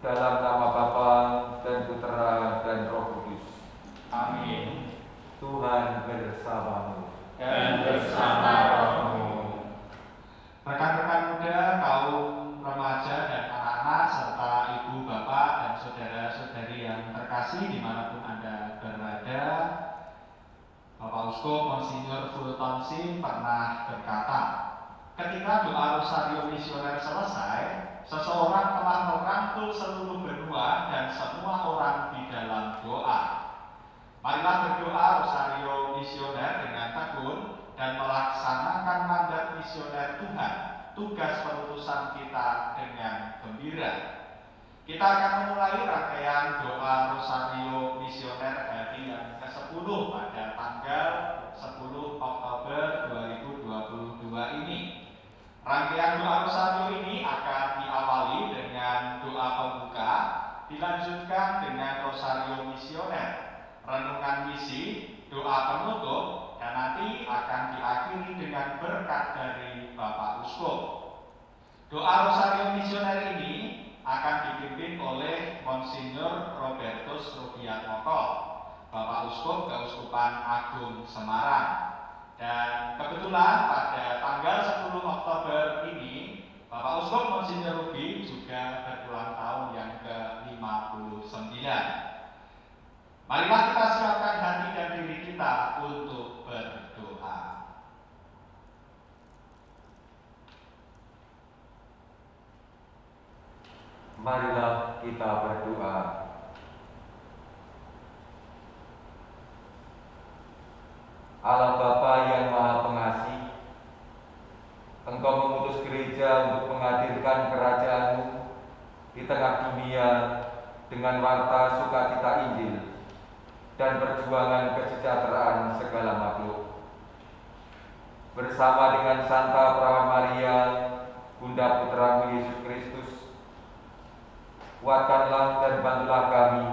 Dalam nama Bapa dan Putera dan Roh Kudus. Amin. Tuhan bersamamu. Dan bersama rohmu. Rekan-rekan muda, kaum remaja dan anak-anak, serta ibu, bapak, dan saudara-saudari yang terkasih dimanapun Anda berada, Bapak Uskup Monsinyur Fulton Sheen pernah berkata, ketika doa Rosario Misioner selesai, seseorang telah merangkul seluruh benua dan semua orang di dalam doa. Marilah berdoa Rosario Misioner dengan tekun dan melaksanakan mandat misioner Tuhan, tugas perutusan kita dengan gembira. Kita akan memulai rangkaian doa Rosario Misioner hari yang ke-10 pada tanggal 10 Oktober 2022 ini. Rangkaian doa Rosario ini akan diawali dengan doa pembuka, dilanjutkan dengan Rosario Misioner, renungan misi, doa penutup, dan nanti akan diakhiri dengan berkat dari Bapak Uskup. Doa Rosario Misioner ini akan dipimpin oleh Monsinyur Robertus Rubiatmoko, Bapak Uskup Keuskupan Agung Semarang. Dan kebetulan pada tanggal 10 Oktober ini, Bapak Uskup Monsinyur Rubi juga berulang tahun yang ke-59. Marilah kita siapkan hati dan diri kita untuk berdoa. Marilah kita berdoa. Allah Bapa yang Maha Pengasih, Engkau mengutus gereja untuk menghadirkan kerajaan-Mu di tengah dunia dengan warta sukacita Injil dan perjuangan kesejahteraan segala makhluk. Bersama dengan Santa Perawan Maria, Bunda Putramu Yesus Kristus, kuatkanlah dan bantulah kami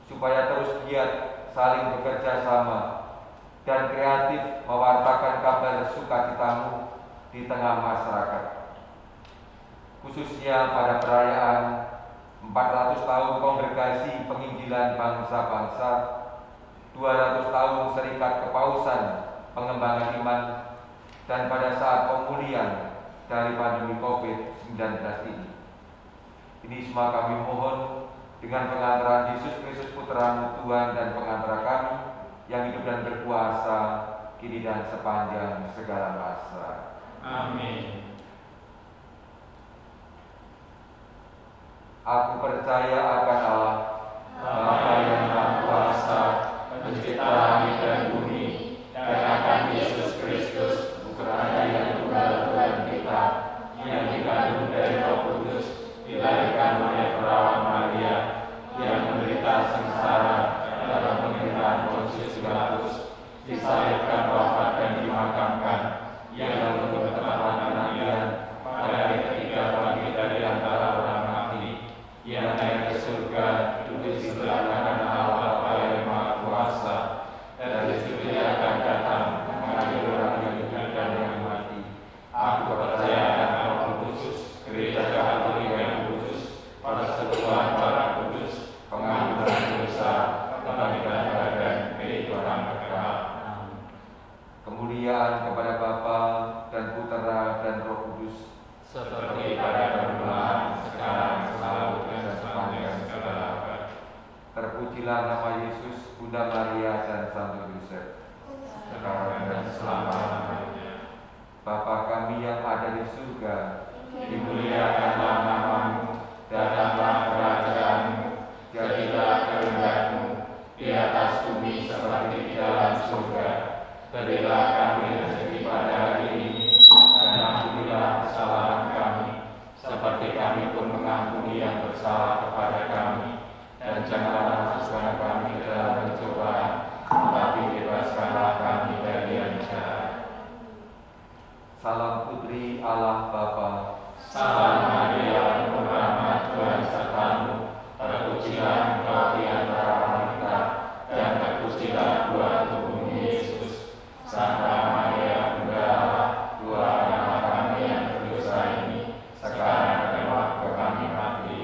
supaya terus giat saling bekerja sama dan kreatif mewartakan kabar sukacitamu di tengah masyarakat. Khususnya pada perayaan 400 tahun Kongregasi Penginjilan Bangsa-Bangsa, 200 tahun Serikat Kepausan Pengembangan Iman, dan pada saat pemulihan dari pandemi COVID-19 ini. Ini semua kami mohon dengan pengantaran Yesus Kristus Putra Tuhan dan pengantara kami yang hidup dan berkuasa kini dan sepanjang segala masa. Amin. Aku percaya akan Allah, Bapa yang Maha Kuasa, Pencipta langit dan bumi, dan akan Yesus Kristus, Putra yang tunggal Tuhan kita, yang dikandung dari Roh Kudus, dilahirkan oleh Perawan Maria, yang menderita sengsara dalam pemerintahan Pontius Pilatus, disalibkan, wafat dan dimakamkan, yang lalu bertempat penantian, pada hari ketiga bangkit dari antara orang mati, yang naik ke surga, duduk di sebelah kanan Allah Bapa yang Maha Kuasa, dan dari situ Dia akan datang mengadili orang yang hidup dan yang mati. Aku percaya akan Roh Kudus, Gereja Katolik yang kudus, persekutuan para kudus, pengampunan dosa, kebangkitan badan, kehidupan kekal. kemuliaan kepada Bapa dan Putera dan Roh Kudus, Seperti pada permulaan, sekarang, selalu, dan sepanjang segala abad. terpujilah nama Yesus, Bunda Maria dan Santo Yosef, Sekarang dan selama-lamanya. Bapa kami yang ada di surga, Dimuliakanlah namamu, datanglah kerajaanmu, jadilah kehendakmu, di atas bumi seperti di dalam surga. Berilah kami rezeki pada hari ini, dan ampunilah kesalahan kami, seperti kami pun mengampuni yang bersalah kepada kami. Dan janganlah masukkan kami ke dalam pencobaan, tetapi bebaskanlah kami dari yang jahat. Salam Putri Allah Bapa, Salam Maria, penuh rahmat, Tuhan sertamu, terpujilah engkau di antara wanita, dan terpujilah buah tubuhmu Yesus. Santa Maria, Bunda Allah, doakanlah kami yang berdosa ini, sekarang dan waktu kami mati.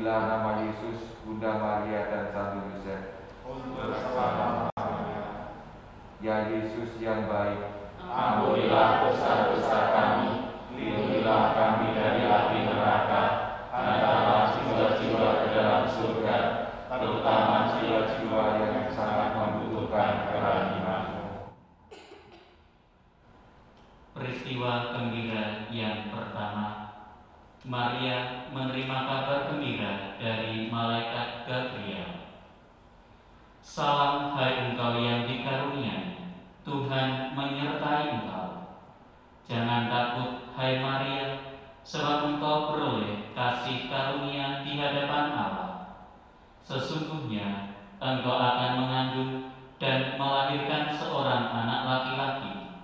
terpujilah nama Yesus, Bunda Maria dan Santo Yosef. Ya Yesus yang baik, ampunilah dosa-dosa kami, lindungilah kami dari api neraka, hantarlah jiwa-jiwa ke dalam surga, terutama jiwa-jiwa yang sangat membutuhkan kerahiman-Mu. Peristiwa gembira yang pertama, Maria menerima kabar gembira dari malaikat Gabriel. Salam hai engkau yang dikaruniai, Tuhan menyertai engkau. Jangan takut hai Maria, sebab engkau beroleh kasih karunia di hadapan Allah. Sesungguhnya engkau akan mengandung dan melahirkan seorang anak laki-laki,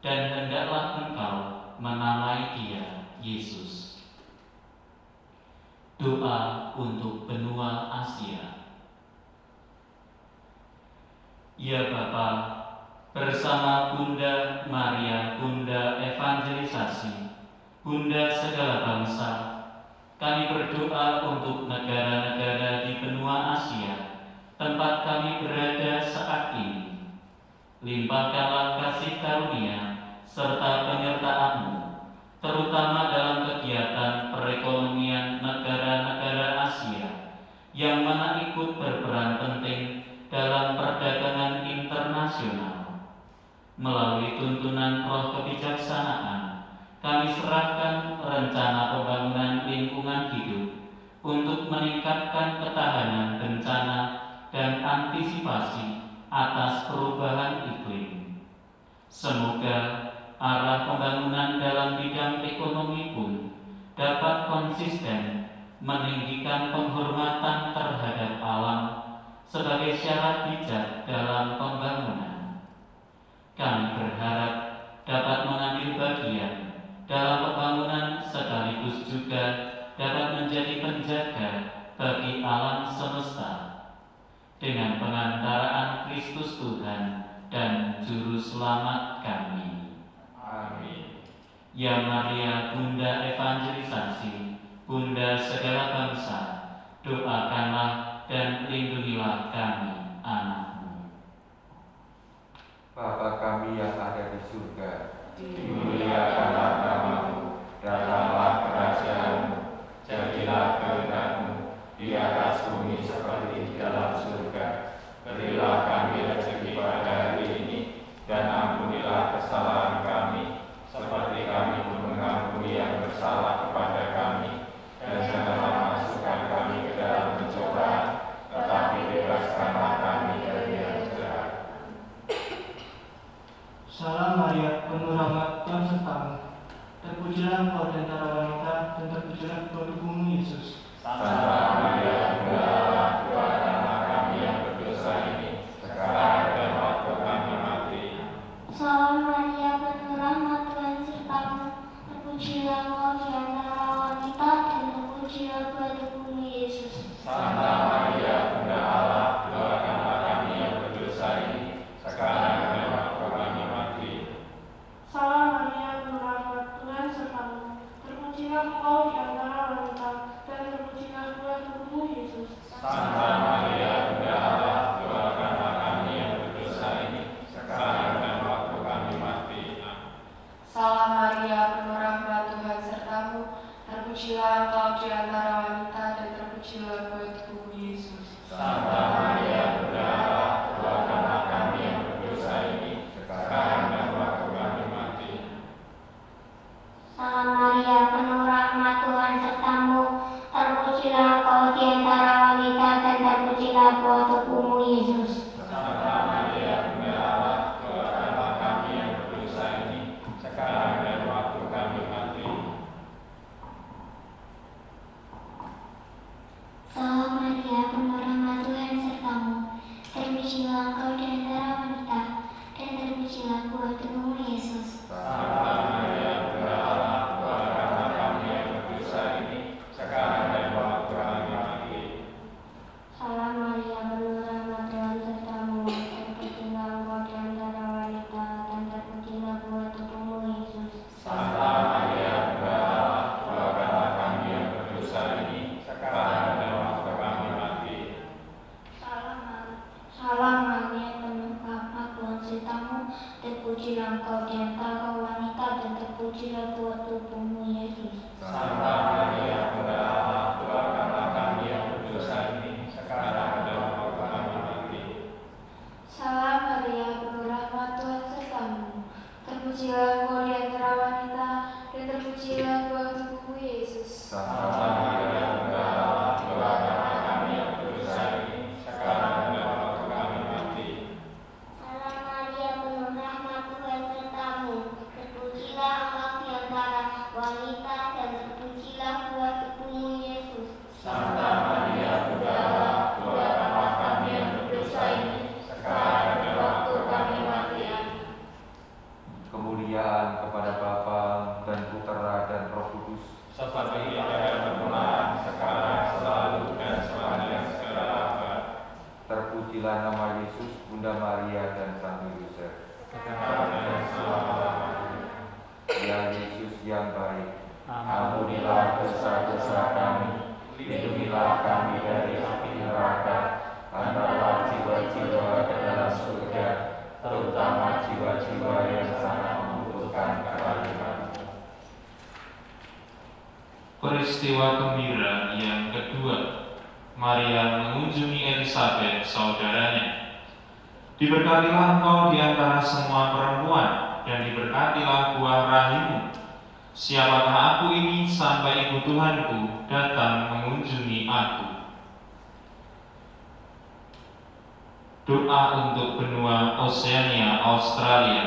dan hendaklah engkau menamai dia Yesus. Doa untuk benua Asia. Ya Bapa, bersama Bunda Maria, Bunda Evangelisasi, Bunda segala bangsa, kami berdoa untuk negara-negara di benua Asia, tempat kami berada saat ini. Limpahkanlah kasih karunia serta penyertaan-Mu, terutama dalam kegiatan perekonomian negara-negara Asia, yang mana ikut berperan penting dalam perdagangan internasional. Melalui tuntunan roh kebijaksanaan, kami serahkan rencana pembangunan lingkungan hidup untuk meningkatkan ketahanan bencana dan antisipasi atas perubahan iklim. Semoga arah pembangunan dalam bidang ekonomi pun dapat konsisten meninggikan penghormatan terhadap alam sebagai syarat bijak dalam pembangunan. Kami berharap dapat mengambil bagian dalam pembangunan sekaligus juga dapat menjadi penjaga bagi alam semesta dengan pengantaraan Kristus Tuhan dan Juru Selamat kami. Amin. Ya Maria, Bunda Evangelisasi, Bunda segala bangsa, doakanlah dan lindungilah kami, anak-Mu. Bapa kami yang ada di surga, Dimuliakanlah namamu, datanglah kerajaan-Mu, jadilah kehendak-Mu di atas bumi seperti di dalam surga. Berilah kami rezeki pada hari ini, dan ampunilah kesalahan kami, seperti kami pun mengampuni yang bersalah kepada kami. Dan janganlah masukkan kami ke dalam pencobaan, tetapi bebaskanlah kami dari yang jahat. Salam Maria, penuh rahmat, Tuhan sertamu. Terpujilah engkau di antara wanita, dan terpujilah buah tubuhmu Yesus. Santa Maria, Bunda Allah, doakanlah kami yang berdosa ini, sekarang dan waktu kami mati. Salam Maria, penuh rahmat, Tuhan sertamu. Terpujilah engkau di antara wanita, dan terpujilah buah tubuhmu Yesus. Santa Maria, Bunda Allah, doakanlah kami yang berdosa ini, sekarang dan waktu kami mati. Salam Maria, penuh rahmat, Tuhan sertamu. Terpujilah engkau di antara wanita, dan terpujilah buah tubuhmu Yesus. Santa Maria, Bunda Allah, doakanlah kami yang berdosa ini, sekarang dan waktu kami mati. Salam Maria, penuh rahmat, Tuhan sertamu. Terpujilah engkau di antara wanita, dan terpujilah buah tubuhmu Yesus. Santa Maria, Bunda Allah, doakanlah kami yang berdosa ini, sekarang dan waktu kami mati. Salam Maria, penuh rahmat, Tuhan sertamu. Terpujilah engkau di antara wanita, dan terpujilah buah tubuhmu Yesus. Santa Maria, Bunda Allah, doakanlah kami yang berdosa ini, sekarang dan waktu kami mati. Salam Maria, penuh rahmat, Tuhan sertamu. Terpujilah engkau di antara wanita, dan terpujilah buah tubuhmu Yesus. Santa Maria, Bunda Allah, doakanlah kami yang berdosa ini, sekarang dan waktu kami mati. Salam Maria, penuh rahmat, Tuhan sertamu. terpujilah nama Yesus, Bunda Maria dan Santo Yosef. Ya Yesus yang baik, ampunilah dosa-dosa kami, lindungilah kami dari api neraka, antarlah jiwa-jiwa ke dalam surga, terutama jiwa-jiwa yang sangat membutuhkan perlindungan. Peristiwa gembira yang kedua, Maria mengunjungi Elisabet, saudaranya. Diberkatilah engkau di antara semua perempuan, dan diberkatilah buah rahimmu. Siapakah aku ini sampai ibu Tuhanku datang mengunjungi aku? Doa untuk benua Oseania, Australia.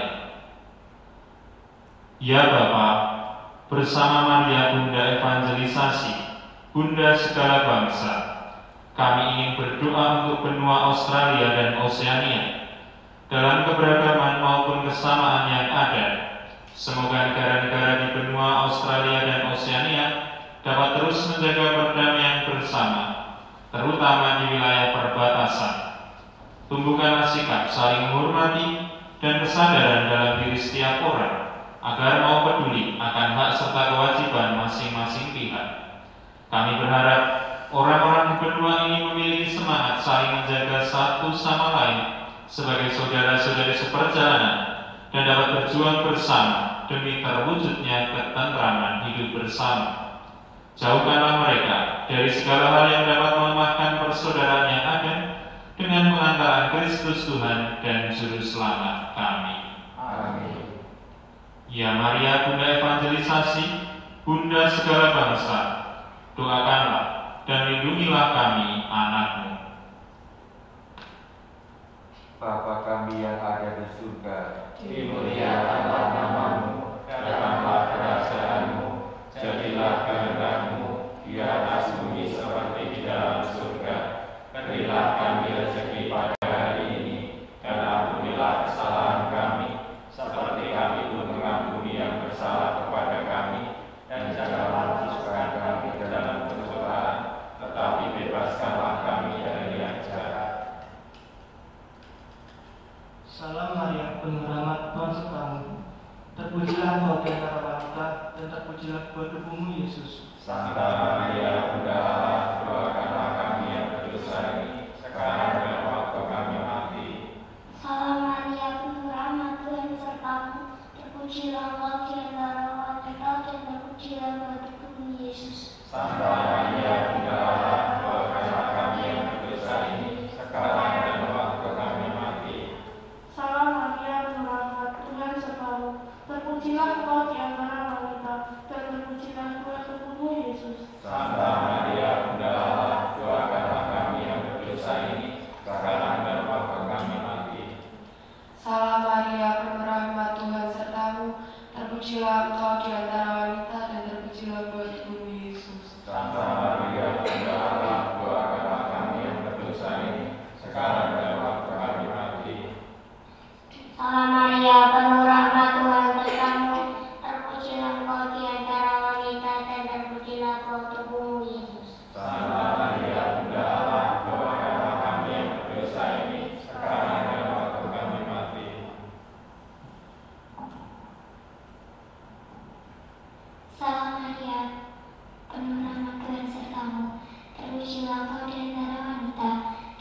Ya Bapa, bersama Maria Bunda Evangelisasi, Bunda segala bangsa, kami ingin berdoa untuk benua Australia dan Oseania. Dalam keberagaman maupun kesamaan yang ada, semoga negara-negara di benua Australia dan Oseania dapat terus menjaga perdamaian bersama, terutama di wilayah perbatasan. Tumbuhkanlah sikap saling menghormati dan kesadaran dalam diri setiap orang, agar mau peduli akan hak serta kewajiban masing-masing pihak. Kami berharap orang-orang di benua ini memiliki semangat saling menjaga satu sama lain sebagai saudara-saudari seperjalanan dan dapat berjuang bersama demi terwujudnya ketentraman hidup bersama. Jauhkanlah mereka dari segala hal yang dapat melemahkan persaudaraan yang ada dengan pengantaran Kristus Tuhan dan Juru Selamat kami. Amin. Ya Maria Bunda Evangelisasi, Bunda segala bangsa, doakanlah dan lindungilah kami anakmu. Bapa kami yang ada di surga, Dimuliakanlah namamu, datanglah kerajaanmu, jadilah kehendak-Mu di atas bumi seperti di dalam surga. Berilah kami rezeki pada hari ini, dan ampunilah kesalahan kami, seperti kami pun mengampuni yang bersalah kepada kami, dan janganlah masukkan kami ke dalam pencobaan, tetapi bebaskanlah kami dari yang jahat. Salam Maria, penuh rahmat, Tuhan sertamu. Terpujilah engkau di antara wanita, dan terpujilah buah tubuhmu, Yesus. Santa Maria, Bunda Allah, doakanlah kami yang berdosa ini, sekarang dan waktu kami mati. Salam Maria, penuh rahmat, Tuhan sertamu. Terpujilah engkau di antara wanita, dan terpujilah buah tubuhmu, Yesus. Santa Maria, Bunda Allah, doakanlah kami yang berdosa ini, sekarang dan waktu kami mati. Salam Maria, penuh rahmat, Tuhan sertamu. Terpujilah engkau di antara wanita, dan terpujilah buah tubuhmu, Yesus. Santa Maria, Bunda Allah, doakanlah kami yang berdosa ini, sekarang dan waktu kami mati. Salam Maria, penuh rahmat, Tuhan sertamu. Terpujilah engkau di antara wanita, dan terpujilah buah tubuhmu, Yesus. Santa Maria, Bunda Allah, doakanlah kami yang berdosa ini, sekarang dan waktu kami mati. Salam Maria, penuh rahmat, Tuhan sertamu. Terpujilah engkau di antara wanita, dan terpujilah buah tubuhmu, Yesus. Santa Maria, Bunda Allah, doakanlah kami yang berdosa ini, sekarang dan waktu kami mati. Salam Maria, penuh rahmat, Tuhan sertamu. Terpujilah engkau di antara wanita,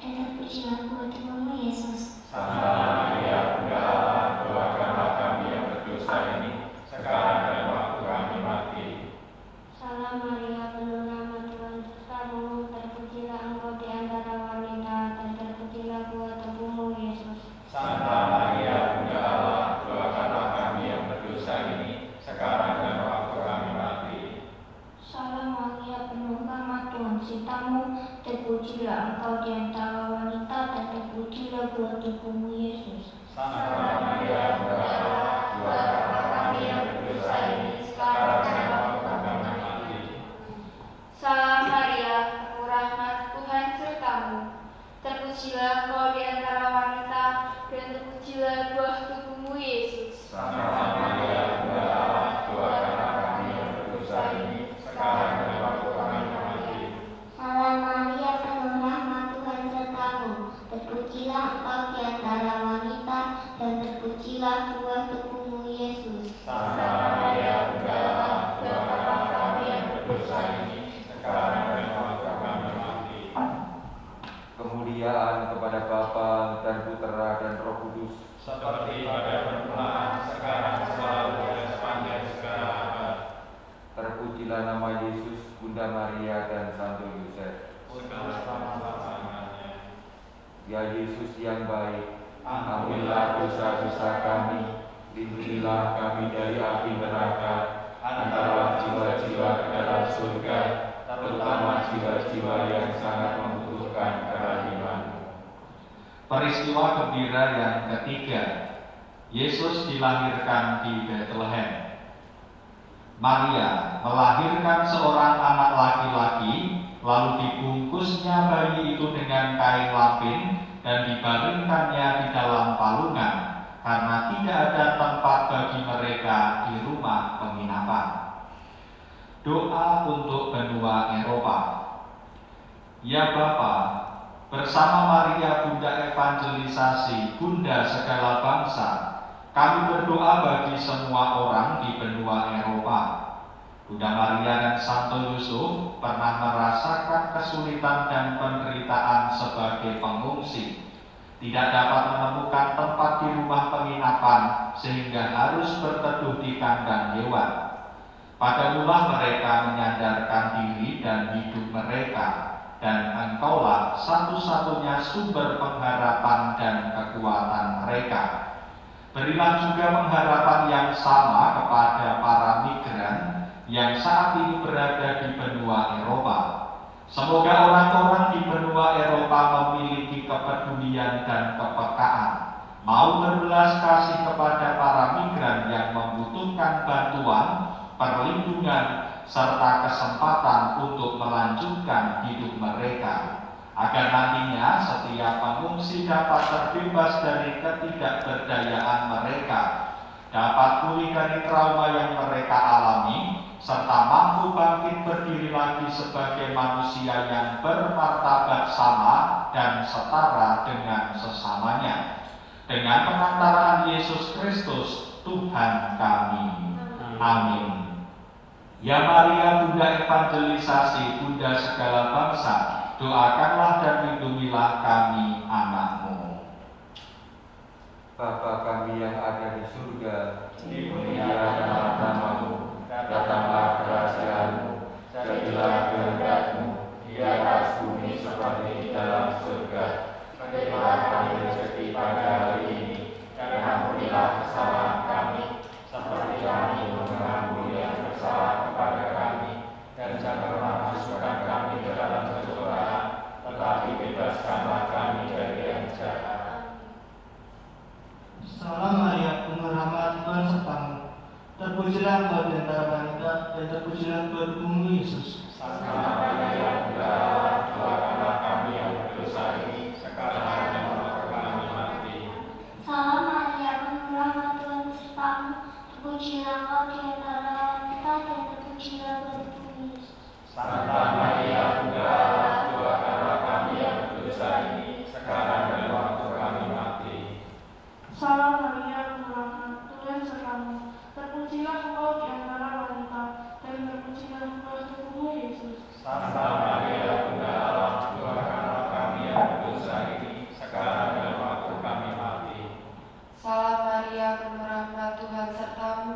dan terpujilah buah tubuhmu, Yesus. Santa Maria, Bunda Allah, doakanlah kami yang berdosa ini, sekarang dan waktu kami mati. Salam Maria, penuh rahmat, Tuhan sertamu. Terpujilah engkau di antara wanita, dan terpujilah buah tubuhmu, Yesus. Santa Maria, Bunda Allah, doakanlah kami yang berdosa ini, sekarang dan waktu kami mati. Salam Maria, penuh rahmat, Tuhan sertamu. Terpujilah engkau di antara wanita, dan terpujilah buah tubuhmu, Yesus. Santa Maria, Bunda Allah, doakanlah kami yang berdosa ini, sekarang dan waktu kami mati. Salam Maria, penuh rahmat, Tuhan sertamu. Terpujilah engkau di antara wanita, dan terpujilah buah tubuhmu, Yesus. Santa Maria, Bunda Allah, doakanlah kami yang berdosa ini, sekarang dan waktu kami mati. Salam Maria, penuh rahmat, Tuhan sertamu. Terpujilah kemuliaan kepada Bapa dan Putera dan Roh Kudus, seperti pada permulaan, sekarang, selalu, dan sepanjang segala abad. Terpujilah nama Yesus, Bunda Maria dan Santo Yosef. Segala sama-samanya. Ya Yesus yang baik, ampunilah dosa-dosa kami, lindungilah kami dari api neraka, antarlah jiwa-jiwa ke dalam surga, terutama jiwa-jiwa yang sangat membutuhkan kerahiman-Mu. Peristiwa gembira yang ketiga, Yesus dilahirkan di Bethlehem. Maria melahirkan seorang anak laki-laki, lalu dibungkusnya bayi itu dengan kain lapin dan dibaringkannya di dalam palungan, karena tidak ada tempat bagi mereka di rumah penginapan. Doa untuk benua Eropa. Ya Bapa, bersama Maria Bunda Evangelisasi, Bunda segala bangsa, kami berdoa bagi semua orang di benua Eropa. Bunda Maria dan Santo Yusuf pernah merasakan kesulitan dan penderitaan sebagai pengungsi. Tidak dapat menemukan tempat di rumah penginapan sehingga harus berteduh di kandang hewan. Pada mula mereka menyandarkan diri dan hidup mereka, dan Engkaulah satu-satunya sumber pengharapan dan kekuatan mereka. Berilah juga pengharapan yang sama kepada para migran yang saat ini berada di benua Eropa. Semoga orang-orang di benua Eropa memiliki kepedulian dan kepekaan, mau berbelas kasih kepada para migran yang membutuhkan bantuan, perlindungan, serta kesempatan untuk melanjutkan hidup mereka, agar nantinya setiap pengungsi dapat terbebas dari ketidakberdayaan mereka, dapat pulih dari trauma yang mereka alami, serta mampu bangkit berdiri lagi sebagai manusia yang bermartabat sama dan setara dengan sesamanya. Dengan pengantaraan Yesus Kristus, Tuhan kami. Amin. Ya Maria Bunda Evangelisasi, Bunda segala bangsa, doakanlah dan lindungilah kami anak-Mu. Bapa kami yang ada di surga, dimuliakanlah nama-Mu, datanglah kerajaan-Mu, jadilah kehendak-Mu di atas bumi seperti di dalam surga. Berilah kami rezeki pada hari ini, dan ampunilah kesalahan kami, seperti kami mengampuni yang bersalah kepada kami, dan janganlah masukkan kami ke dalam pencobaan, tetapi bebaskanlah kami dari yang jahat. Salam Maria, penuh rahmat, Tuhan sertamu. Terpujilah Engkau di antara wanita, dan terpujilah buah tubuhmu Yesus. Santa Maria, Bunda Allah, doakanlah kami yang berdosa ini, sekarang dan waktu kami mati. Salam Maria, penuh rahmat, Tuhan sertamu. Terpujilah Engkau di antara wanita, dan terpujilah buah tubuhmu Yesus. Santa Maria, Bunda Allah, doakanlah kami yang berdosa ini, sekarang dan waktu kami mati. Salam Maria, penuh rahmat, Tuhan sertamu. Terpujilah Engkau di antara wanita, dan terpujilah buah tubuhmu Yesus. Santa Maria, Bunda Allah, doakanlah kami yang berdosa ini, sekarang dan waktu kami mati. Salam Maria, penuh rahmat, Tuhan sertamu.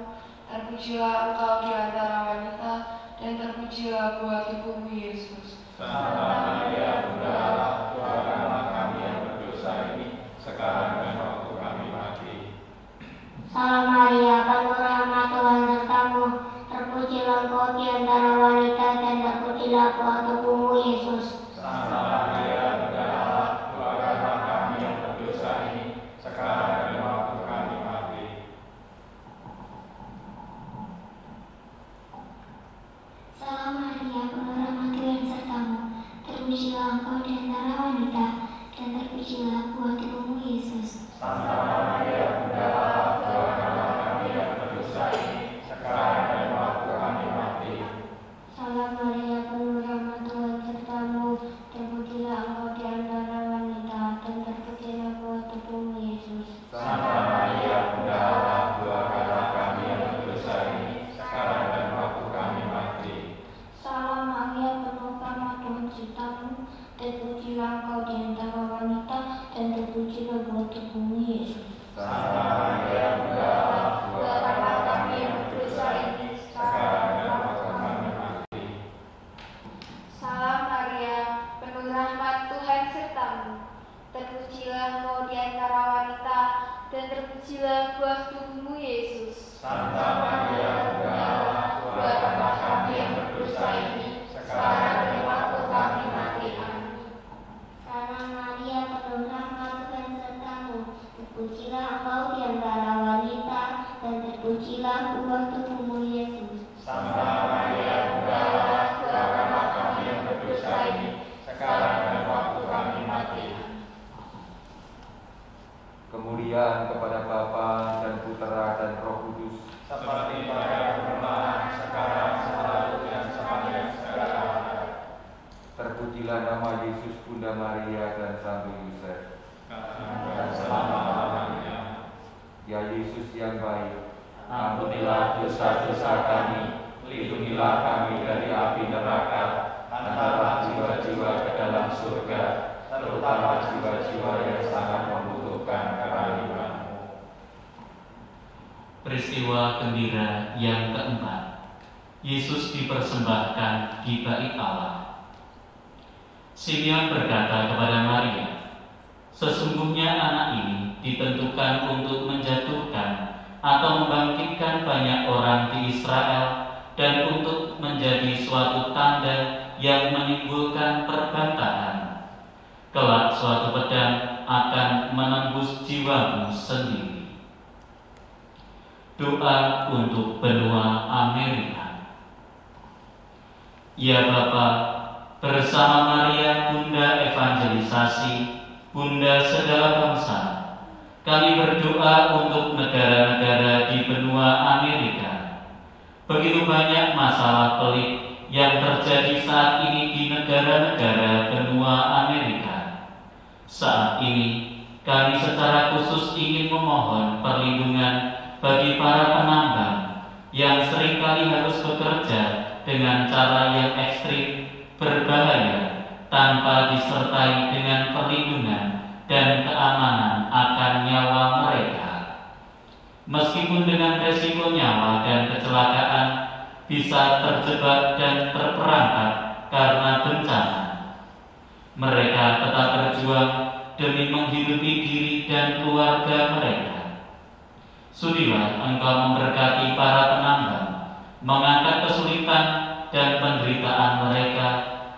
Terpujilah Engkau di antara wanita, dan terpujilah buah tubuhmu Yesus. Santa Maria, Bunda Allah, doakanlah kami yang berdosa ini, sekarang dan waktu kami mati. Salam Maria, penuh rahmat, Tuhan sertamu. Terpujilah Engkau di antara wanita, dan terpujilah buah tubuhmu Yesus. Santa Maria, Bunda Allah, doakanlah kami yang berdosa ini, sekarang dan waktu kami mati. Salam Maria, penuh rahmat, Tuhan sertamu. Terpujilah Engkau di antara wanita, dan terpujilah buah tubuhmu Yesus. Santa Maria, Bunda Allah, doakanlah kami yang berdosa ini, sekarang dan waktu kami mati. Salam Maria, penuh rahmat, Tuhan sertamu. Terpujilah Engkau di antara wanita, dan terpujilah buah tubuhmu Yesus. Santa Maria, Bunda Allah, doakanlah kami yang berdosa ini, sekarang dan waktu kami mati. Salam Maria, penuh rahmat, Tuhan sertamu. Terpujilah Engkau di antara wanita, buah tubuhmu Yesus. Santa Maria Bunda Allah, doakanlah kami yang berdosa ini sekarang dan waktu kami mati. Salam Maria, penuh rahmat Tuhan sertamu. Terpujilah engkau di antara wanita, dan terpujilah buah tubuhmu Yesus. Santa Maria Bunda Allah, doakanlah kami yang berdosa ini sekarang dan waktu kami mati. Amin. Salam Maria, penuh rahmat Tuhan sertamu. Terpujilah engkau di antara wanita, dan terpujilah buah tubuhmu Yesus. Santa Maria Bunda Allah, doakanlah kami yang berdosa ini sekarang dan waktu kami mati. Kemuliaan kepada Bapa dan Putera dan Roh Kudus, Seperti pada permulaan, sekarang, selalu, dan sepanjang segala abad. terpujilah nama Yesus, Bunda Maria dan Santo Yosef. Dan selama-lamanya. Ya Yesus yang baik, Ampunilah dosa-dosa kami, lindungilah kami dari api neraka, hantarlah jiwa-jiwa ke dalam surga, terutama jiwa-jiwa yang sangat membutuhkan kerahimanmu. Peristiwa gembira yang keempat, Yesus dipersembahkan di bait Allah. Simeon berkata kepada Maria, "Sesungguhnya anak ini ditentukan untuk menjatuhkan atau membangkitkan banyak orang di Israel dan untuk menjadi suatu tanda yang menimbulkan perbantahan. Kelak suatu pedang akan menembus jiwamu sendiri." Doa untuk benua Amerika. Ya Bapa, bersama Maria Bunda Evangelisasi, Bunda segala bangsa, kami berdoa untuk negara-negara di benua Amerika. Begitu banyak masalah pelik yang terjadi saat ini di negara-negara benua Amerika. Saat ini, kami secara khusus ingin memohon perlindungan bagi para penambang yang seringkali harus bekerja dengan cara yang ekstrim, berbahaya, tanpa disertai dengan perlindungan dan keamanan akan nyawa mereka. Meskipun dengan resiko nyawa dan kecelakaan bisa terjebak dan terperangkap karena bencana, mereka tetap berjuang demi menghidupi diri dan keluarga mereka. Sudilah Engkau memberkati para penambang, mengangkat kesulitan dan penderitaan mereka,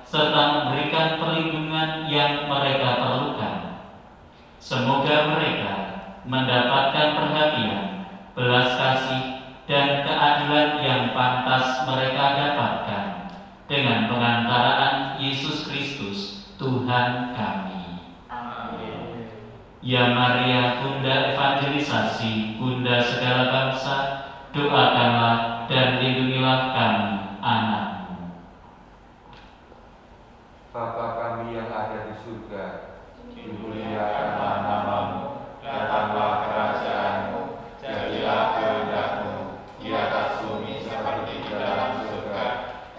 serta memberikan perlindungan yang mereka perlukan. Semoga mereka mendapatkan perhatian, belas kasih, dan keadilan yang pantas mereka dapatkan dengan pengantaraan Yesus Kristus, Tuhan kami. Ya Maria, Bunda Evangelisasi, Bunda segala bangsa, doakanlah dan lindungilah kami, anak-Mu. Bapa kami yang ada di surga, dimuliakanlah namamu, datanglah kerajaanmu, jadilah kehendak-mu di atas bumi seperti di dalam surga.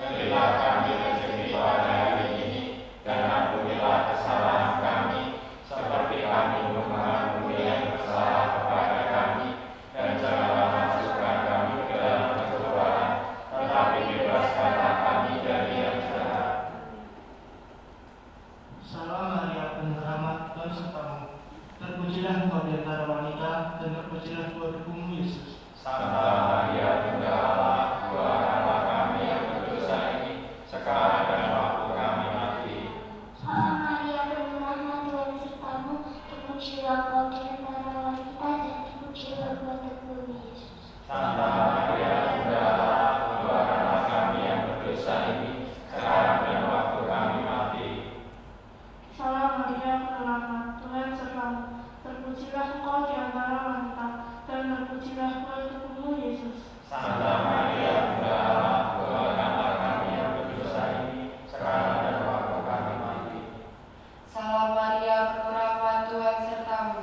Berilah kami rezeki pada hari ini, dan ampunilah kesalahan kami, seperti kami mengampuni yang bersalah kepada kami, dan janganlah masukkan kami ke dalam pencobaan, tetapi bebaskanlah kami dari yang jahat. Salam Maria, penuh rahmat Tuhan sertamu. Terpujilah engkau di antara wanita, dan terpujilah buah tubuhmu Yesus. Santa Maria Bunda Allah, doakanlah kami yang berdosa ini sekarang dan waktu kami mati. Salam Maria, penuh rahmat Tuhan sertamu. Terpujilah engkau di antara wanita, dan terpujilah buah tubuhmu Yesus. Santa Maria Bunda Allah, doakanlah kami yang berdosa ini sekarang dan waktu kami mati. Salam Maria, penuh rahmat Tuhan sertamu. Terpujilah engkau di antara wanita, dan terpujilah buah tubuhmu Yesus. Santa Maria Bunda Allah, doakanlah kami yang berdosa ini sekarang dan waktu kami mati. Salam Maria, penuh rahmat Tuhan sertamu.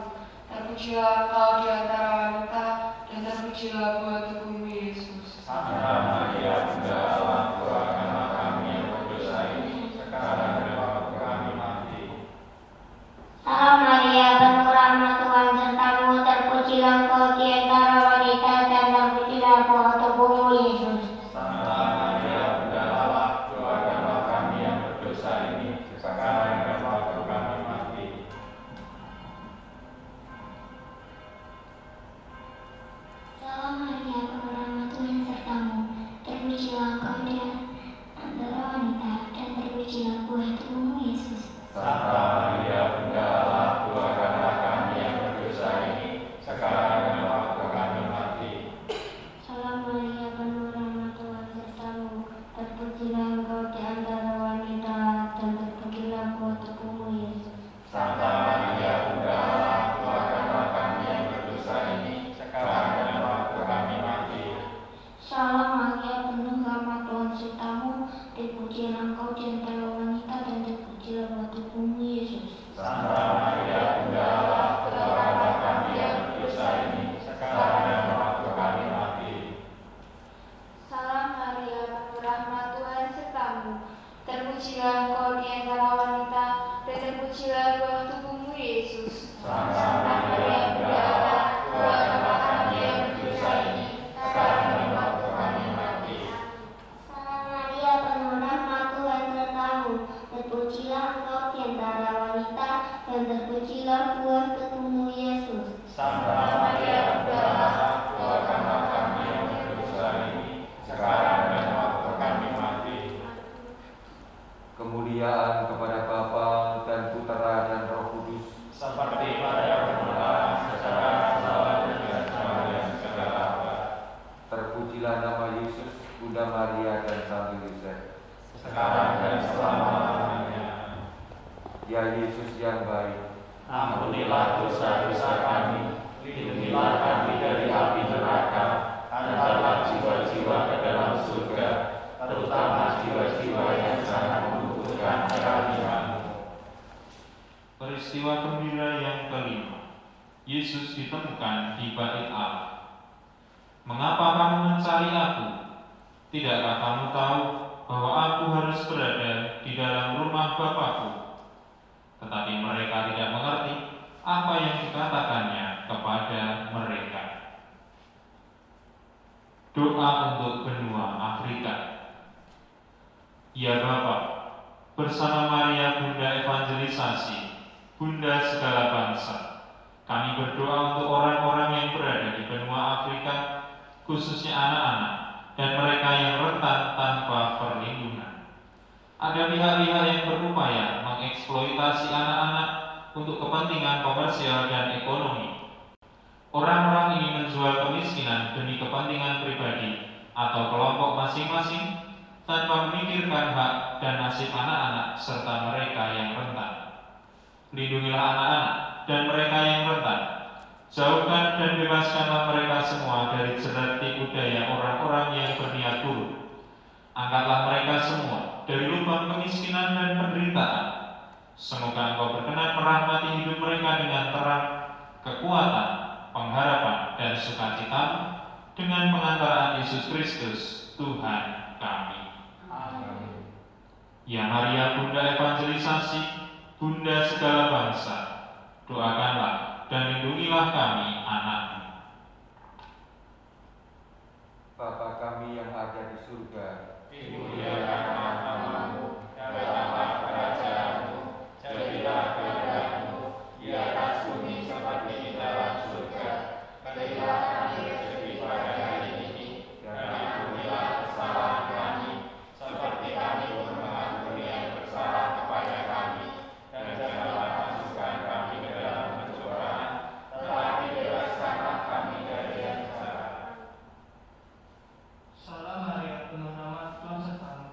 Terpujilah engkau di antara wanita, dan terpujilah buah tubuhmu Yesus. Santa Maria Bunda Allah, doakanlah kami yang berdosa ini sekarang dan waktu kami mati. Salam Maria, penuh rahmat Tuhan Santa Maria Bunda Allah, doakanlah kami yang berdosa ini, sekarang dan waktu kami mati. Salam Maria, penuh rahmat Tuhan sertamu, terpujilah engkau di antara wanita dan terpujilah buah tubuhmu Yesus. Santa Maria Bunda Allah, doakanlah kami yang berdosa ini, sekarang dan waktu kami mati. Salam Maria, penuh rahmat Tuhan sertamu, terpujilah engkau di antara wanita dan terpujilah buah tubuhmu Yesus. Santa Maria Bunda Allah, doakanlah kami yang berdosa ini, sekarang dan waktu kami mati. Salam Maria, penuh rahmat Tuhan sertamu, terpujilah engkau di antara wanita dan terpujilah buah tubuhmu Yesus. Santa Maria Bunda Allah, doakanlah kami yang berdosa ini, sekarang dan waktu kami mati. Salam Maria, penuh rahmat Tuhan sertamu, terpujilah engkau di antara wanita dan terpujilah buah tubuhmu Yesus. Santa Maria Bunda Allah, doakanlah kami yang berdosa ini, sekarang dan waktu kami mati. Kemuliaan kepada Bapa dan Putera dan Roh Kudus, Seperti pada permulaan, sekarang, selalu, dan selamanya segala abad. terpujilah nama Yesus, Bunda Maria dan Santo Yosef. Sekarang dan selama-lamanya. Ya Yesus yang baik, Ampunilah dosa-dosa kami, lindungilah kami dari api neraka, antarlah jiwa-jiwa ke dalam surga, terutama jiwa-jiwa yang sangat membutuhkan kehadiran-Mu. Peristiwa gembira yang kelima, Yesus ditemukan di Bait Allah. Mengapa kamu mencari aku? Tidakkah kamu tahu bahwa aku harus berada di dalam rumah Bapakku? Tetapi mereka tidak mengerti apa yang dikatakannya kepada mereka. Doa untuk benua Afrika. Ya Bapa, bersama Maria Bunda Evangelisasi, Bunda segala bangsa, kami berdoa untuk orang-orang yang berada di benua Afrika, khususnya anak-anak dan mereka yang rentan tanpa perlindungan. Ada pihak-pihak yang berupaya mengeksploitasi anak-anak untuk kepentingan komersial dan ekonomi. Orang-orang ini menjual kemiskinan demi kepentingan pribadi atau kelompok masing-masing tanpa memikirkan hak dan nasib anak-anak serta mereka yang rentan. Lindungilah anak-anak dan mereka yang rentan. Jauhkan dan bebaskanlah mereka semua dari jerat tipu daya orang-orang yang berniat buruk. Angkatlah mereka semua dari lubang kemiskinan dan penderitaan. Semoga Engkau berkenan merahmati hidup mereka dengan terang, kekuatan, pengharapan, dan sukacita dengan pengantaraan Yesus Kristus, Tuhan kami. Amin. Ya Maria Bunda Evangelisasi, Bunda segala bangsa, doakanlah dan lindungilah kami anak-Mu. Bapa kami yang ada di surga, Dimuliakanlah nama-Mu, datanglah kerajaan-Mu, jadilah kehendak-Mu di atas bumi seperti di dalam surga. Berilah kami rezeki pada hari ini, dan ampunilah kesalahan kami, seperti kami pun mengampuni yang bersalah kepada kami. Dan janganlah masukkan kami ke dalam pencobaan, tetapi bebaskanlah kami dari yang jahat. Salam Maria, penuh rahmat Tuhan sertamu,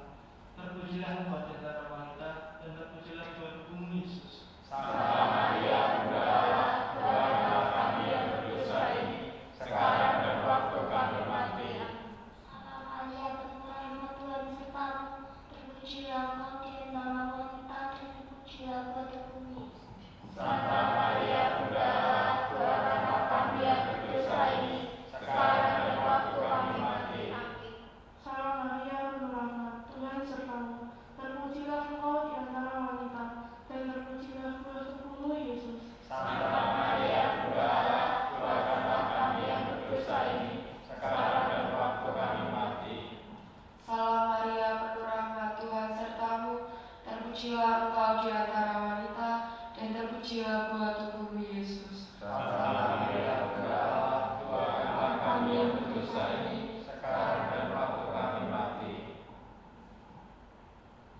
terpujilah engkau di antara wanita dan terpujilah buah tubuhmu Yesus. Santa Maria Bunda Allah, doakanlah kami yang berdosa ini, sekarang dan waktu kami mati. Salam Maria, penuh rahmat Tuhan sertamu, terpujilah engkau di antara wanita dan terpujilah buah tubuhmu Yesus. Santa Maria Bunda Allah, doakanlah kami yang berdosa ini, sekarang dan waktu kami mati. Salam Maria, penuh rahmat Tuhan sertamu, terpujilah engkau di antara wanita dan terpujilah buah tubuhmu Yesus. Santa Maria Bunda Allah, doakanlah kami yang berdosa ini, sekarang dan waktu kami mati. Salam Maria, penuh rahmat Tuhan sertamu, terpujilah engkau di antara wanita dan terpujilah buah tubuhmu Yesus. Santa Maria Bunda Allah, doakanlah kami yang berdosa ini, sekarang dan waktu kami mati.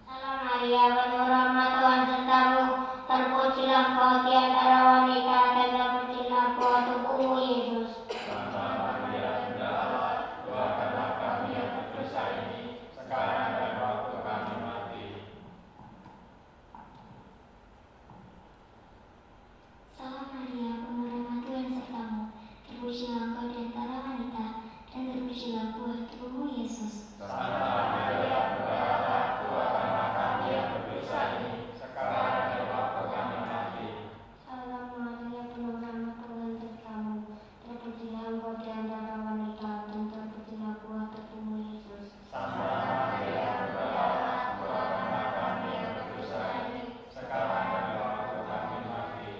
Salam Maria, penuh rahmat Tuhan sertamu, engkau di antara wanita dan terpujilah buah tubuhmu Yesus. Santa Maria, Bunda Allah, doakanlah kami yang berdosa ini, sekarang dan waktu kami mati. Salam Maria, penuh rahmat Tuhan sertamu. Terpujilah engkau di antara wanita dan terpujilah buah tubuhmu Yesus. Santa Maria, Bunda Allah, doakanlah kami yang berdosa ini, sekarang dan waktu kami mati. Salam Maria, penuh rahmat Tuhan sertamu. Terpujilah engkau di antara wanita dan terpujilah buah tubuhmu Yesus. Santa Maria, Bunda Allah, doakanlah kami yang berdosa ini, sekarang dan waktu kami mati.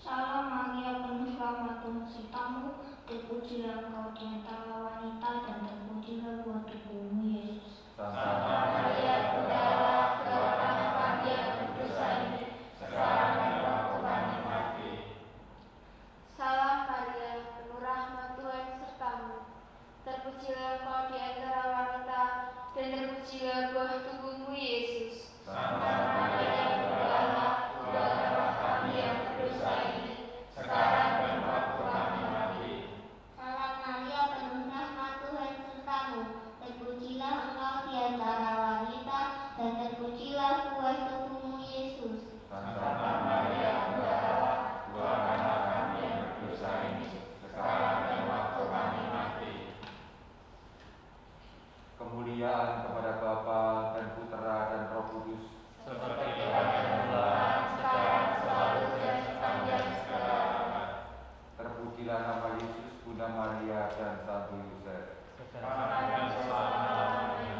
Salam Maria, penuh rahmat Tuhan sertamu. Terpujilah engkau di antara wanita dan terpujilah buah tubuhmu Yesus. Santa Maria, Bunda Allah, doakanlah kami yang berdosa ini, sekarang dan waktu kami mati. Salam Maria, penuh rahmat Tuhan sertamu. Terpujilah engkau di antara wanita, dan terpujilah buah tubuhmu Yesus. Santa Maria, Bunda Allah, doakanlah kami yang berdosa ini, sekarang dan waktu kami mati. Salam Maria, penuh rahmat Tuhan sertamu. Terpujilah engkau di antara wanita dan terpujilah buah tubuhmu Yesus. Santa Maria, Bunda Allah, doakanlah kami yang berdosa ini, sekarang dan waktu kami mati. Kemuliaan kepada Bapa dan Putra dan Roh Kudus. Seperti pada mula, sekarang, selalu, dan sepanjang segala abad. Terpujilah nama Yesus, Bunda Maria dan Santo Yosef. Sekarang dan selama-lamanya.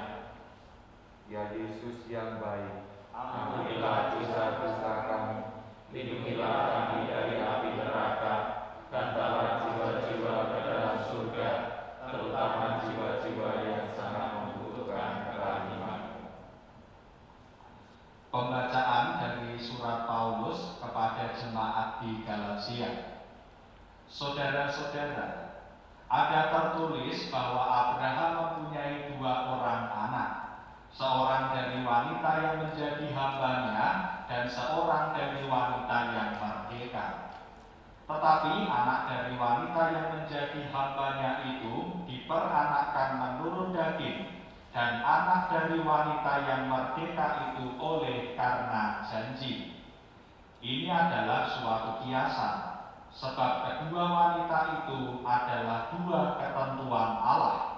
Ya Yesus yang baik, Ampunilah dosa-dosa kami, lindungilah kami dari api neraka, gantalah jiwa-jiwa ke dalam surga, terutama jiwa-jiwa yang sangat membutuhkan kerahiman-Mu. Pembacaan dari surat Paulus kepada jemaat di Galatia. Saudara-saudara, ada tertulis bahwa Abraham mempunyai 2 orang anak, seorang dari wanita yang menjadi hambanya dan seorang dari wanita yang merdeka. Tetapi anak dari wanita yang menjadi hambanya itu diperanakkan menurut daging, dan anak dari wanita yang merdeka itu oleh karena janji. Ini adalah suatu kiasan, sebab kedua wanita itu adalah 2 ketentuan Allah.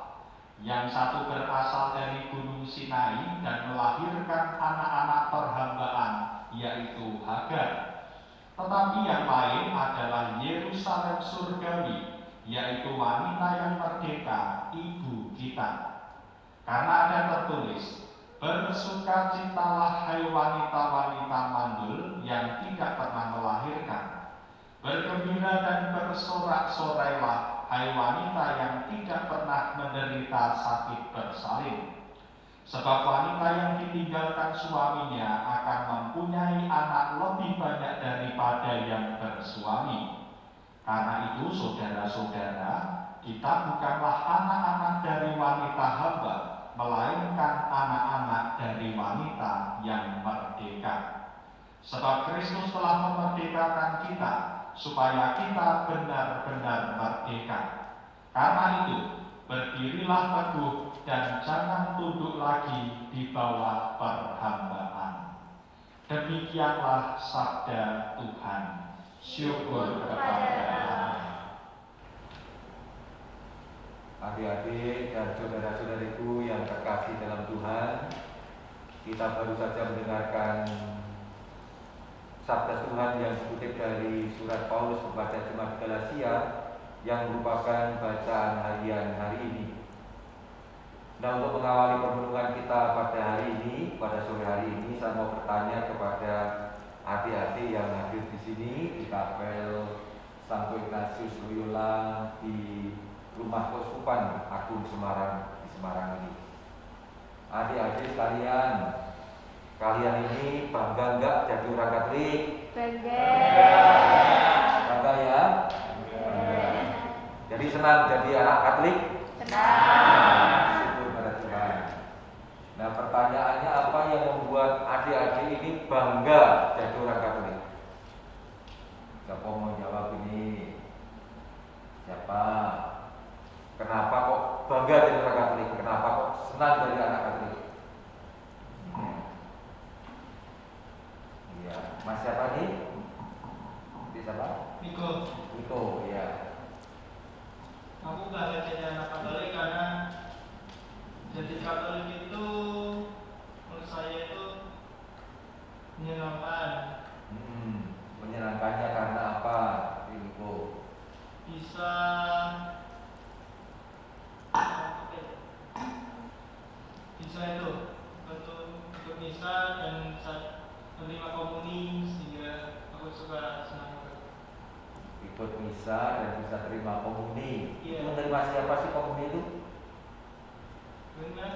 Yang satu berasal dari Gunung Sinai dan melahirkan anak-anak perhambaan, yaitu Hagar. Tetapi yang lain adalah Yerusalem surgawi, yaitu wanita yang merdeka, ibu kita. Karena ada tertulis, bersukacitalah hai wanita-wanita mandul yang tidak pernah melahirkan. Bergembira dan bersorak-sorailah hai wanita yang tidak pernah menderita sakit bersalin. Sebab wanita yang ditinggalkan suaminya akan mempunyai anak lebih banyak daripada yang bersuami. Karena itu saudara-saudara, kita bukanlah anak-anak dari wanita hamba, melainkan anak-anak dari wanita yang merdeka. Sebab Kristus telah memerdekakan kita, supaya kita benar-benar merdeka. Karena itu, berdirilah teguh dan jangan tunduk lagi di bawah perhambaan. Demikianlah sabda Tuhan. Syukur kepada Allah. Adik-adik dan saudara-saudariku yang terkasih dalam Tuhan, kita baru saja mendengarkan sabda Tuhan yang dikutip dari surat Paulus kepada jemaat Galatia yang merupakan bacaan harian hari ini. Nah, untuk mengawali permenungan kita pada hari ini, pada sore hari ini, saya mau bertanya kepada adik-adik yang hadir di sini di Kapel Santo Ignatius Loyola di Rumah Keuskupan Agung Semarang di Semarang ini. Adik-adik sekalian, kalian ini bangga enggak jadi orang Katolik? Bangga. Bangga ya? Jadi senang jadi anak Katolik? Senang. Syukur pada Tuhan. Nah, pertanyaannya apa yang membuat adik-adik ini bangga jadi orang Katolik? Ini siapa? Miko, ya. Aku nggak jadi anak Katolik karena jadi Katolik itu menurut saya itu menyenangkan. Menyenangkannya karena apa, Miko? Bisa itu untuk misa dan menerima komuni, sehingga aku suka senang. Ikut misa dan bisa terima komuni. Iya. Itu menerima siapa sih komuni itu? Benar.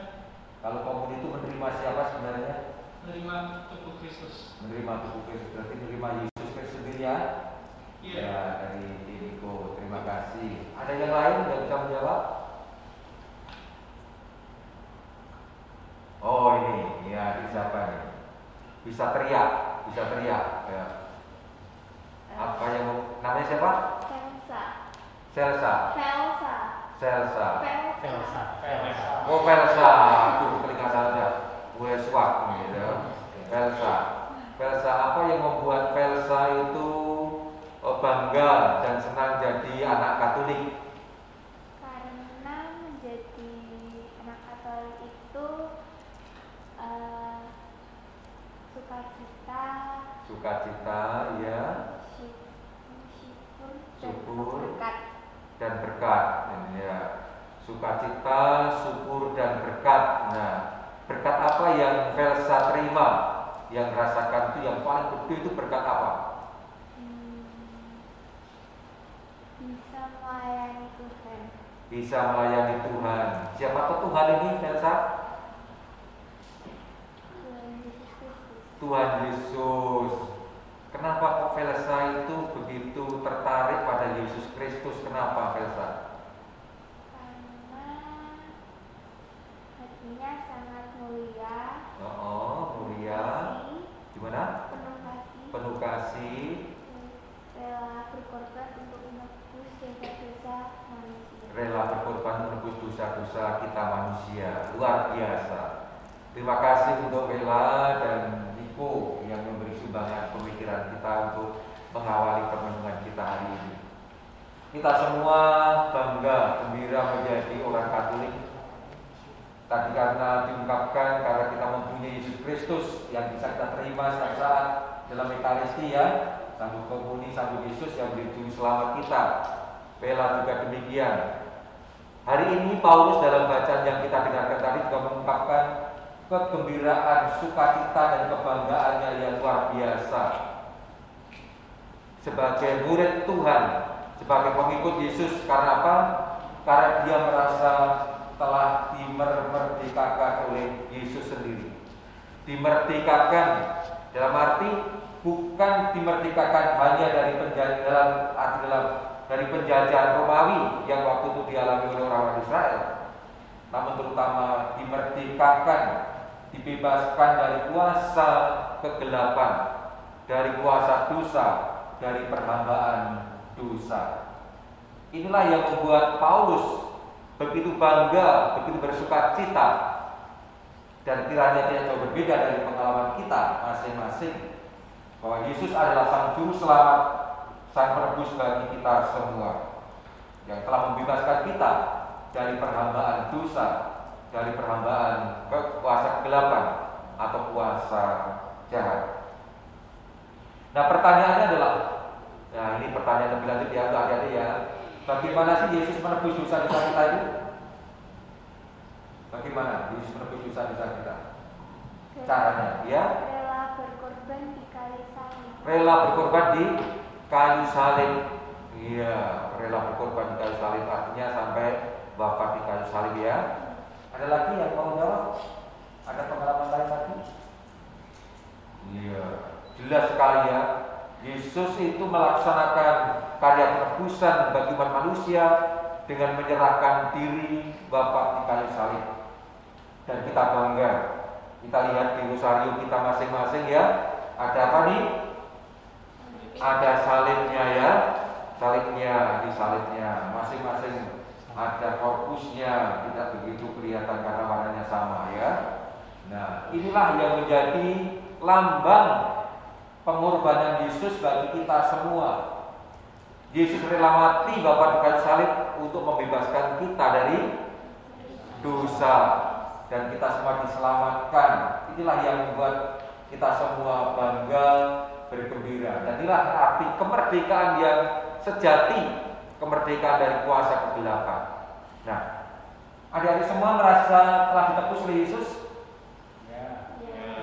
Kalau komuni itu menerima siapa sebenarnya? Menerima tubuh Kristus. Menerima tubuh Kristus, berarti menerima Yesus Kristus sendiri ya? Iya. Ya, dari Niko, terima kasih. Ada yang lain yang bisa menjawab? Oh ini, ya siapa nih? Bisa teriak ya. Apa yang namanya siapa? Selsa. Oh Velsa, tuh telinga saja. Gue swak gitu. Velsa, apa yang membuat Velsa itu bangga dan senang jadi anak Katolik? Karena menjadi anak Katolik itu sukacita, ya, syukur dan berkat. Ya, sukacita, syukur dan berkat. Nah, berkat apa yang Velsa terima, yang rasakan itu yang paling gede itu berkat apa? Bisa melayani Tuhan. Siapa Tuhan ini, Velsa? Tuhan Yesus. Kenapa kok Velsa itu begitu tertarik pada Yesus Kristus? Kenapa Velsa? Karena hatinya sangat mulia. Mulia. Gimana? Penuh kasih. Rela berkorban untuk menebus dosa-dosa manusia. Rela berkorban menebus dosa-dosa kita manusia. Luar biasa. Terima kasih untuk Vela dan Niko yang memberi sumbangan pemikiran kita untuk mengawali permenungan kita hari ini. Kita semua bangga, gembira menjadi orang Katolik. Tadi karena diungkapkan karena kita mempunyai Yesus Kristus yang bisa kita terima setiap saat dalam Ekaristi, ya, sambut komuni, sambut Yesus yang menjadi juru selamat kita. Vela juga demikian. Hari ini Paulus dalam bacaan yang kita dengarkan tadi juga mengungkapkan kegembiraan, sukacita dan kebanggaannya yang luar biasa. Sebagai murid Tuhan, sebagai pengikut Yesus, karena apa? Karena dia merasa telah dimerdekakan oleh Yesus sendiri. Dimerdekakan dalam arti bukan dimerdekakan hanya dari dari penjajahan Romawi yang waktu itu dialami oleh orang Israel, namun terutama dimerdekakan, dibebaskan dari kuasa kegelapan, dari kuasa dosa, dari perhambaan dosa. Inilah yang membuat Paulus begitu bangga, begitu bersukacita, dan kiranya tidak jauh berbeda dari pengalaman kita masing-masing, bahwa Yesus adalah Sang Juru Selamat, Sang Penebus bagi kita semua, yang telah membebaskan kita dari perhambaan dosa, dari perhambaan kuasa kegelapan atau kuasa jahat. Nah, pertanyaannya adalah, nah ini pertanyaan lebih lanjut ya, adik-adik ya. Bagaimana sih Yesus menebus dosa-dosa kita itu? Bagaimana Yesus menebus dosa-dosa kita? Caranya, ya? Rela berkorban di kayu salib. Rela berkorban di kayu salib. Iya, rela berkorban di kayu salib artinya sampai wafat di kayu salib, ya. Ada lagi yang mau jawab? Ada pengalaman lain lagi? Iya, jelas sekali ya. Yesus itu melaksanakan karya penebusan bagi umat manusia dengan menyerahkan diri wafat di kayu salib. Dan kita bangga. Kita lihat di rosario kita masing-masing, ya. Ada apa nih? Ada salibnya, ya. Salibnya, di salibnya masing-masing ada korpusnya, tidak begitu kelihatan karena warnanya sama, ya. Nah, inilah yang menjadi lambang pengorbanan Yesus bagi kita semua. Yesus rela mati Bapa di kayu salib untuk membebaskan kita dari dosa, dan kita semua diselamatkan. Inilah yang membuat kita semua bangga, bergembira. Dan inilah arti kemerdekaan yang sejati, kemerdekaan dari kuasa kegelapan. Nah, adik-adik semua merasa telah ditebus oleh Yesus?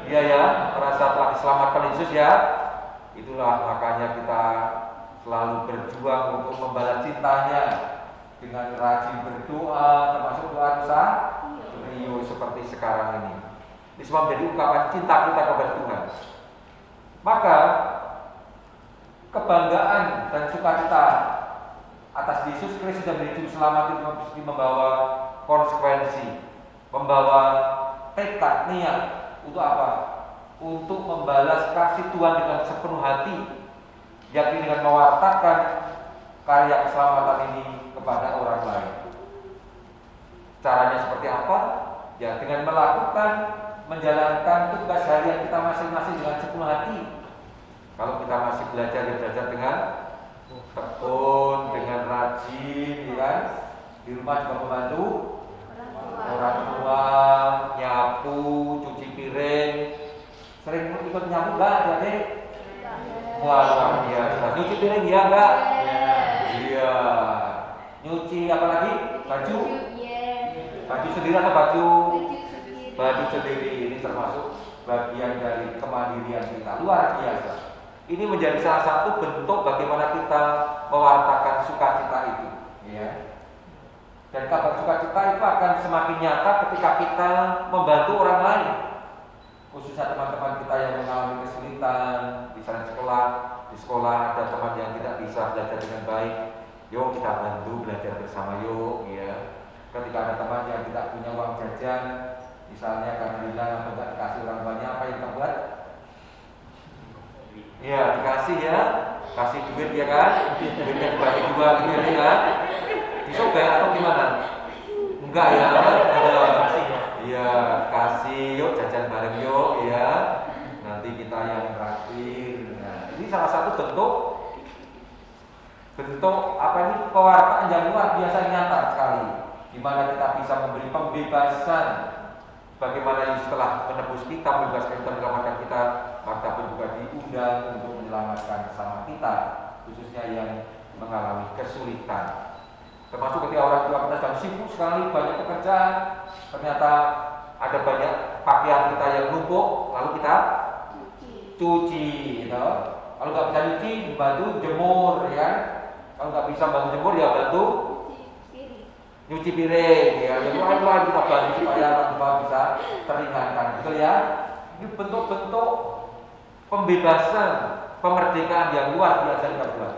Iya ya, merasa telah diselamatkan Yesus ya. Itulah makanya kita selalu berjuang untuk membalas cintanya dengan rajin berdoa, termasuk doa Rio seperti sekarang ini. Ini semua menjadi ungkapan cinta kita kepada Tuhan. Maka kebanggaan dan sukacita atas Yesus Kristus yang menjadi juru selamat itu mesti membawa konsekuensi, membawa tekad, niat untuk apa? Untuk membalas kasih Tuhan dengan sepenuh hati, yakni dengan mewartakan karya keselamatan ini kepada orang lain. Caranya seperti apa? Ya dengan melakukan, menjalankan tugas harian kita masing-masing dengan sepenuh hati. Kalau kita masih belajar dengan tekun, dengan rajin, ya kan? Di rumah juga membantu orang tua, nyapu, cuci piring. Sering ikut nyapu enggak, adik? Wah, luar biasa. Nyuci piring ya enggak? Iya. Nyuci apa lagi? Baju? Baju sendiri atau baju sendiri. Ini termasuk bagian dari kemandirian kita. Luar biasa. Ini menjadi salah satu bentuk bagaimana kita mewartakan sukacita itu, ya. Dan kabar sukacita itu akan semakin nyata ketika kita membantu orang lain, khususnya teman-teman kita yang mengalami kesulitan, misalnya di sekolah ada teman yang tidak bisa belajar dengan baik, yuk kita bantu belajar bersama yuk, ya. Ketika ada teman yang tidak punya uang jajan, misalnya karena hilang atau tidak dikasih orang banyak, apa yang kita buat? Ya dikasih ya, kasih duit ya kan, duitnya dibagi dua gitu ya, disobek atau gimana? Enggak ya, iya kasih yuk jajan bareng yuk ya, nanti kita yang traktir. Nah, ini salah satu bentuk apa ini pewartaan yang luar biasa nyata sekali, di mana kita bisa memberi pembebasan. Bagaimana Yesus telah menebus kita, membebaskan kita, menyelamatkan kita, maka pun juga diundang untuk menyelamatkan sesama kita, khususnya yang mengalami kesulitan. Termasuk ketika orang tua kita sedang sibuk sekali, banyak pekerjaan, ternyata ada banyak pakaian kita yang numpuk, lalu kita cuci, gitu. Kalau nggak bisa cuci, bantu jemur, ya. Kalau nggak bisa bantu jemur, ya bantu nyuci piring, ya. Jadi lain-lain kita bantu supaya orang tua bisa teringankan, betul ya. Ini bentuk-bentuk pembebasan, kemerdekaan yang luar biasa kita buat.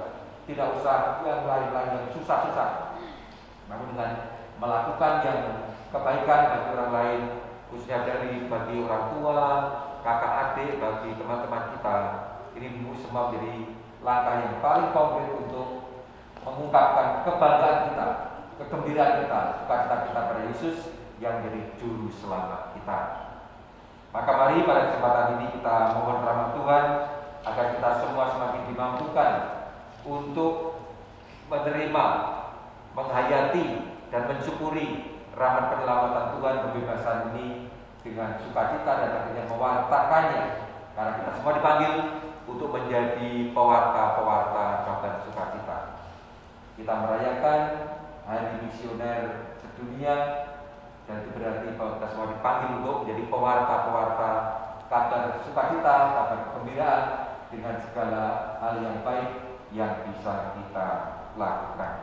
Tidak usah yang lain-lain yang susah-susah, namun dengan melakukan yang kebaikan bagi orang lain, khususnya bagi orang tua, kakak adik, bagi teman-teman kita. Ini semua menjadi langkah yang paling konkret untuk mengungkapkan kebanggaan kita, kegembiraan kita, sukacita kita pada Yesus yang menjadi juru selamat kita. Maka mari pada kesempatan ini kita mohon rahmat Tuhan agar kita semua semakin dimampukan untuk menerima, menghayati dan mensyukuri rahmat penyelamatan Tuhan, pembebasan ini dengan sukacita dan akhirnya mewartakannya, karena kita semua dipanggil untuk menjadi pewarta-pewarta kabar sukacita. Kita merayakan Hari Misioner Sedunia, dan itu berarti bahwa kita semua dipanggil untuk menjadi pewarta-pewarta kabar sukacita, kabar kegembiraan dengan segala hal yang baik yang bisa kita lakukan.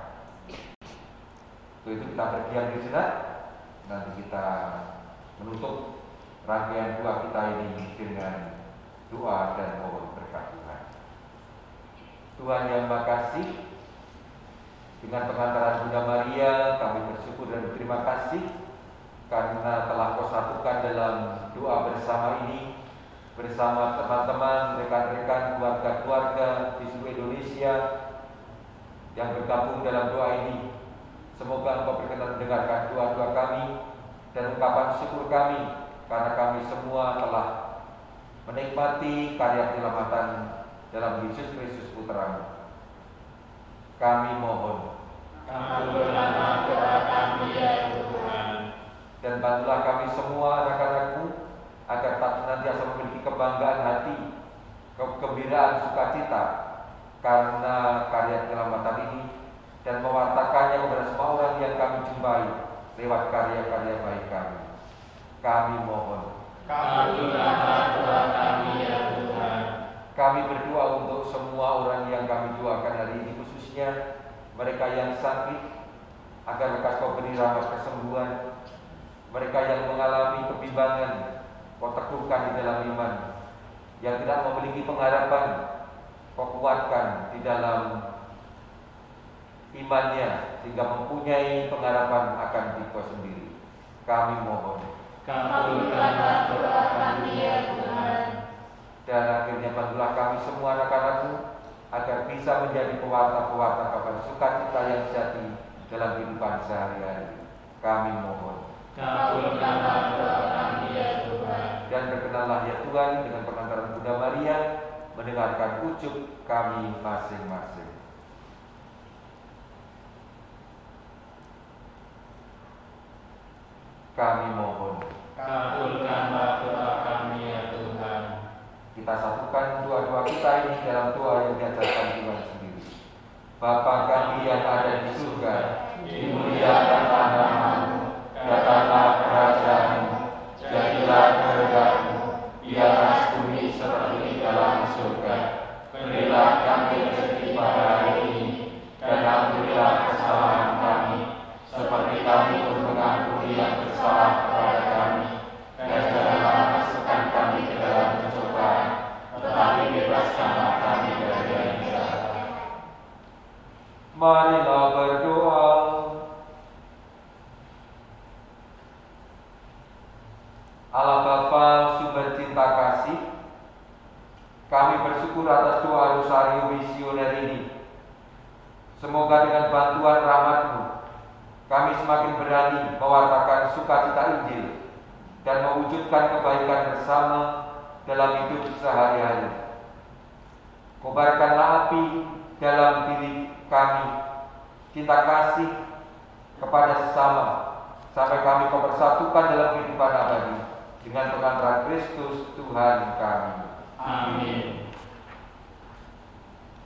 Untuk itu kita berdiam di sana. Nanti kita menutup rangkaian doa kita ini dengan doa dan mohon berkat Tuhan. Tuhan yang Maha Kasih, dengan pengantaran Bunda Maria kami bersyukur dan berterima kasih karena telah Kau satukan dalam doa bersama ini, bersama teman-teman, rekan-rekan, keluarga-keluarga di seluruh Indonesia yang bergabung dalam doa ini. Semoga Engkau berkenan mendengarkan doa-doa kami dan ungkapan syukur kami, karena kami semua telah menikmati karya penyelamatan dalam Yesus Kristus Putra-Mu. Kami mohon, kabulkanlah doa kami ya Tuhan. dan bantulah kami semua anak-anak-Mu agar tak senantiasa memiliki kebanggaan hati, kegembiraan, sukacita karena karya penyelamatan ini, dan mewartakannya kepada semua orang yang kami jumpai lewat karya-karya baik kami. Kami mohon, kabulkanlah doa kami ya Tuhan. kami berdoa untuk semua orang yang kami doakan hari ini, khususnya mereka yang sakit, agar lekas Kau beri rahmat kesembuhan. Mereka yang mengalami kebimbangan, Kau teguhkan di dalam iman. Yang tidak memiliki pengharapan, Kau kuatkan di dalam imannya, sehingga mempunyai pengharapan akan diri Kau sendiri. Kami mohon, kabulkanlah doa kami ya Tuhan. dan akhirnya bantulah kami semua anak-anak-Mu agar bisa menjadi pewarta-pewarta kabar sukacita yang sejati dalam kehidupan sehari-hari. Kami mohon, kabulkanlah doa kami ya Tuhan. dan berkenanlah ya Tuhan dengan pengantaran Bunda Maria mendengarkan ucup kami masing-masing. Kami mohon, kabulkanlah doa kami ya Tuhan. kita satukan doa-doa kita ini dalam doa yang diajarkan Tuhan sendiri. Bapa kami yang ada di surga, Dimuliakan nama-Mu, datanglah kerajaan-Mu, jadilah kehendak-Mu di atas bumi seperti di dalam surga. Berilah kami rezeki pada hari ini, dan ampunilah kesalahan kami, seperti kami pun mengampuni yang bersalah kepada kami. Dan janganlah masukkan kami ke dalam pencobaan, tetapi bebaskanlah kami dari yang jahat. marilah berdoa. Allah Bapa sumber cinta kasih, kami bersyukur atas doa Rosario Misioner ini. Semoga dengan bantuan rahmat-Mu, kami semakin berani mewartakan sukacita Injil dan mewujudkan kebaikan bersama dalam hidup sehari-hari. Kobarkanlah api dalam diri kami, cinta kasih kepada sesama, sampai kami Kau persatukan dalam kehidupan abadi dengan pengantaran Kristus Tuhan kami. Amin.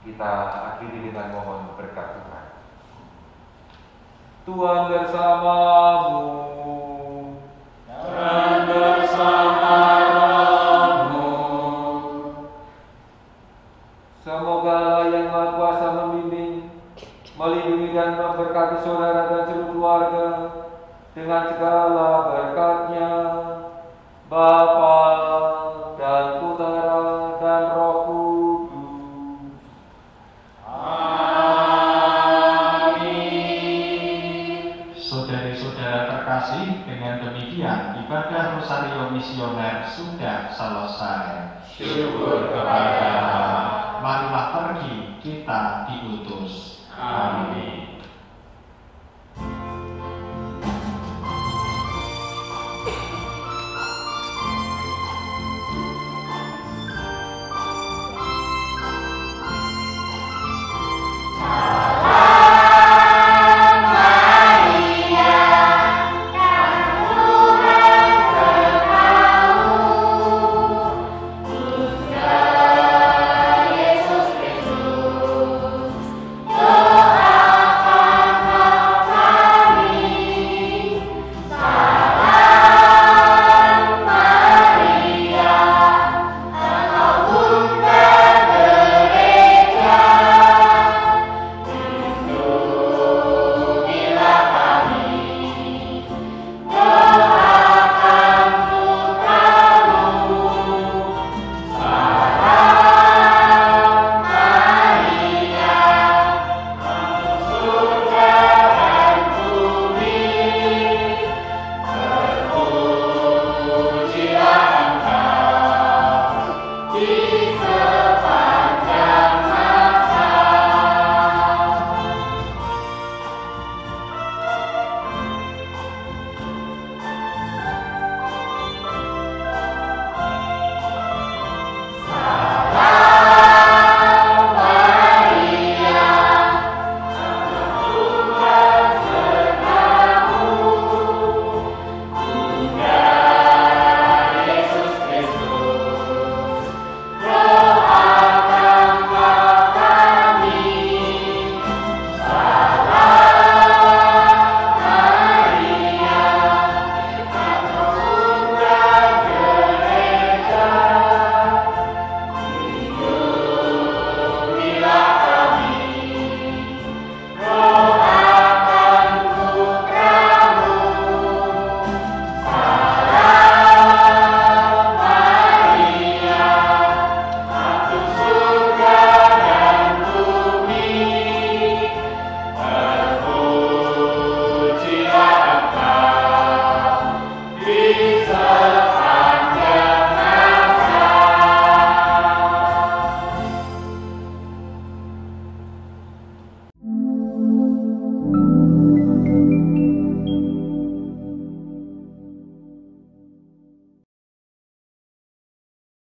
Kita akhiri dengan mohon berkat Tuhan. Tuhan bersamamu. Dan bersama rohmu. Semoga Allah yang Maha Kuasa membimbing, melindungi dan memberkati saudara dan seluruh keluarga dengan segala berkat-Nya, Bapa dan Putera dan Roh Kudus. Amin. Saudari-saudara terkasih, dengan demikian ibadah Rosario Misioner sudah selesai. Syukur kepada Allah. Marilah pergi, kita diutus. Amin.